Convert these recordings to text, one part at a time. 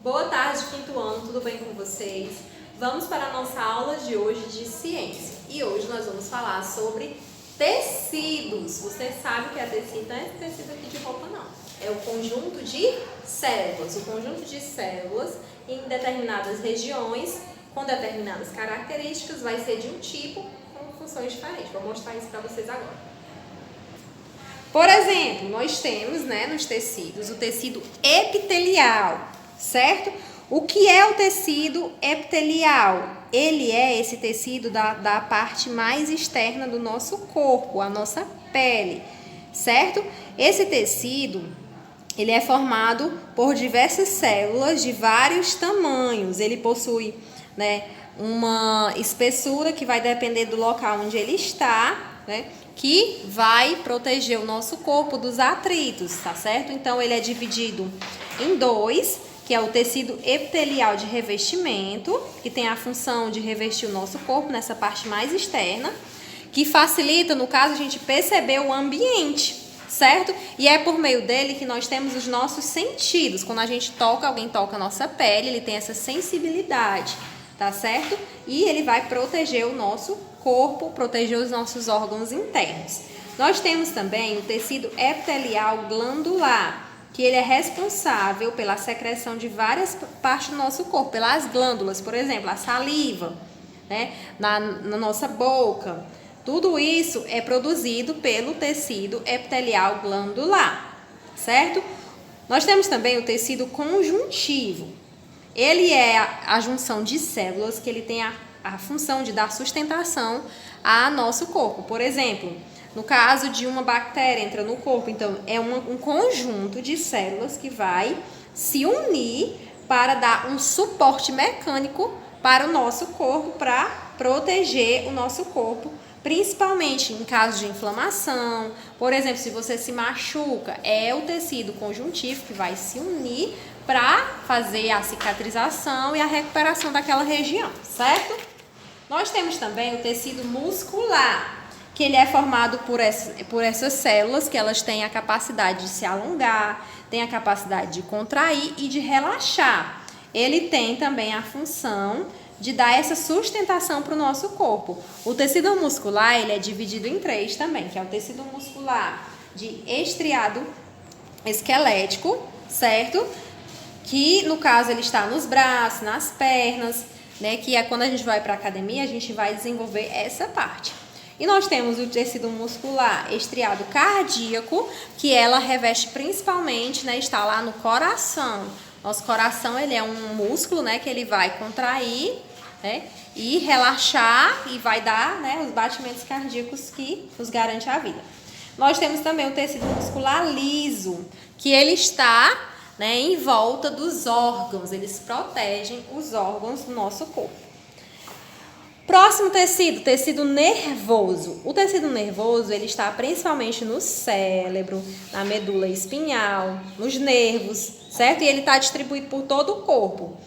Boa tarde, quinto ano, tudo bem com vocês? Vamos para a nossa aula de hoje de ciência. E hoje nós vamos falar sobre tecidos. Você sabe que a tecido não é esse tecido aqui de roupa, não. É o conjunto de células. O conjunto de células em determinadas regiões, com determinadas características, vai ser de um tipo com funções diferentes. Vou mostrar isso para vocês agora. Por exemplo, nós temos, nos tecidos, o tecido epitelial, certo? O que é o tecido epitelial? Ele é esse tecido da parte mais externa do nosso corpo, a nossa pele, certo? Esse tecido, ele é formado por diversas células de vários tamanhos. Ele possui, uma espessura que vai depender do local onde ele está, que vai proteger o nosso corpo dos atritos, tá certo? Então, ele é dividido em dois, que é o tecido epitelial de revestimento, que tem a função de revestir o nosso corpo nessa parte mais externa, que facilita, no caso, a gente perceber o ambiente, certo? E é por meio dele que nós temos os nossos sentidos. Quando a gente toca, alguém toca a nossa pele, ele tem essa sensibilidade, tá certo? E ele vai proteger o nosso corpo, proteger os nossos órgãos internos. Nós temos também o tecido epitelial glandular, que ele é responsável pela secreção de várias partes do nosso corpo, pelas glândulas, por exemplo, a saliva, na nossa boca. Tudo isso é produzido pelo tecido epitelial glandular, certo? Nós temos também o tecido conjuntivo. Ele é a junção de células que ele tem a função de dar sustentação ao nosso corpo. Por exemplo, no caso de uma bactéria entra no corpo, então é um conjunto de células que vai se unir para dar um suporte mecânico para o nosso corpo, para proteger o nosso corpo, principalmente em caso de inflamação. Por exemplo, se você se machuca, é o tecido conjuntivo que vai se unir para fazer a cicatrização e a recuperação daquela região, certo? Nós temos também o tecido muscular, que ele é formado por essas células, que elas têm a capacidade de se alongar, têm a capacidade de contrair e de relaxar. Ele tem também a função de dar essa sustentação para o nosso corpo. O tecido muscular, ele é dividido em três também, que é o tecido muscular de estriado esquelético, certo? Que, no caso, ele está nos braços, nas pernas, que é quando a gente vai para a academia, a gente vai desenvolver essa parte. E nós temos o tecido muscular estriado cardíaco, que ela reveste principalmente, está lá no coração. Nosso coração, ele é um músculo, que ele vai contrair, e relaxar e vai dar, os batimentos cardíacos que nos garante a vida. Nós temos também o tecido muscular liso, que ele está em volta dos órgãos, eles protegem os órgãos do nosso corpo. Próximo tecido, tecido nervoso. O tecido nervoso, ele está principalmente no cérebro, na medula espinhal, nos nervos, certo? E ele está distribuído por todo o corpo.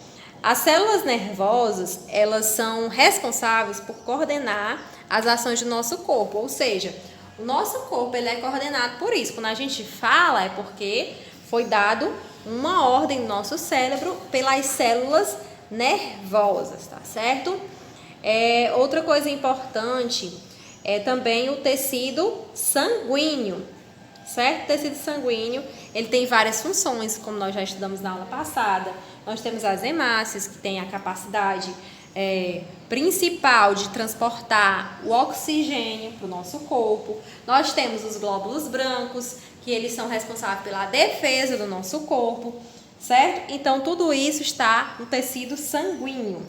As células nervosas, elas são responsáveis por coordenar as ações do nosso corpo, ou seja, o nosso corpo ele é coordenado por isso. Quando a gente fala, é porque foi dado uma ordem no nosso cérebro pelas células nervosas, tá certo? Outra coisa importante é também o tecido sanguíneo, certo? O tecido sanguíneo, ele tem várias funções, como nós já estudamos na aula passada. Nós temos as hemácias, que têm a capacidade principal de transportar o oxigênio para o nosso corpo. Nós temos os glóbulos brancos, que eles são responsáveis pela defesa do nosso corpo, certo? Então, tudo isso está no tecido sanguíneo.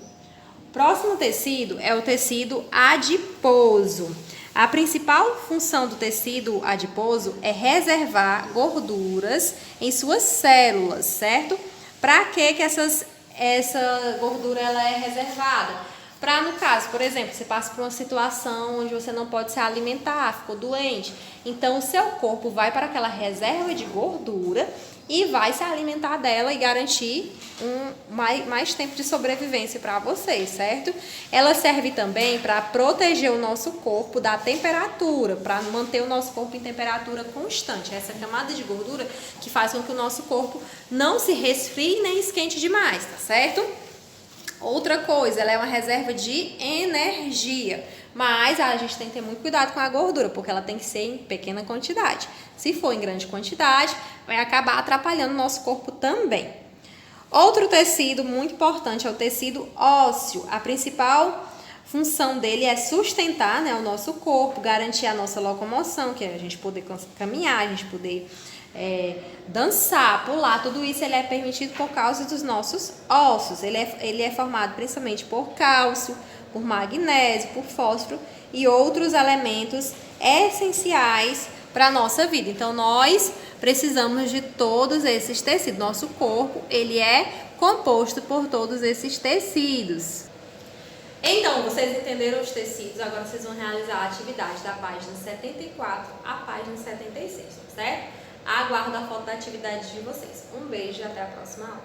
Próximo tecido é o tecido adiposo. A principal função do tecido adiposo é reservar gorduras em suas células, certo? Para que essa gordura ela é reservada? Para, no caso, por exemplo, você passa por uma situação onde você não pode se alimentar, ficou doente. Então, o seu corpo vai para aquela reserva de gordura e vai se alimentar dela e garantir mais tempo de sobrevivência para vocês, certo? Ela serve também para proteger o nosso corpo da temperatura, para manter o nosso corpo em temperatura constante. Essa camada de gordura que faz com que o nosso corpo não se resfrie nem esquente demais, tá certo? Outra coisa, ela é uma reserva de energia, mas a gente tem que ter muito cuidado com a gordura, porque ela tem que ser em pequena quantidade. Se for em grande quantidade, vai acabar atrapalhando o nosso corpo também. Outro tecido muito importante é o tecido ósseo. A principal função dele é sustentar, né, o nosso corpo, garantir a nossa locomoção, que é a gente poder caminhar, a gente poder dançar, pular, tudo isso ele é permitido por causa dos nossos ossos. Ele é formado principalmente por cálcio, por magnésio, por fósforo e outros elementos essenciais para a nossa vida. Então, nós precisamos de todos esses tecidos. Nosso corpo, ele é composto por todos esses tecidos. Então, vocês entenderam os tecidos, agora vocês vão realizar a atividade da página 74 à página 76, certo? Aguardo a foto da atividade de vocês. Um beijo e até a próxima aula.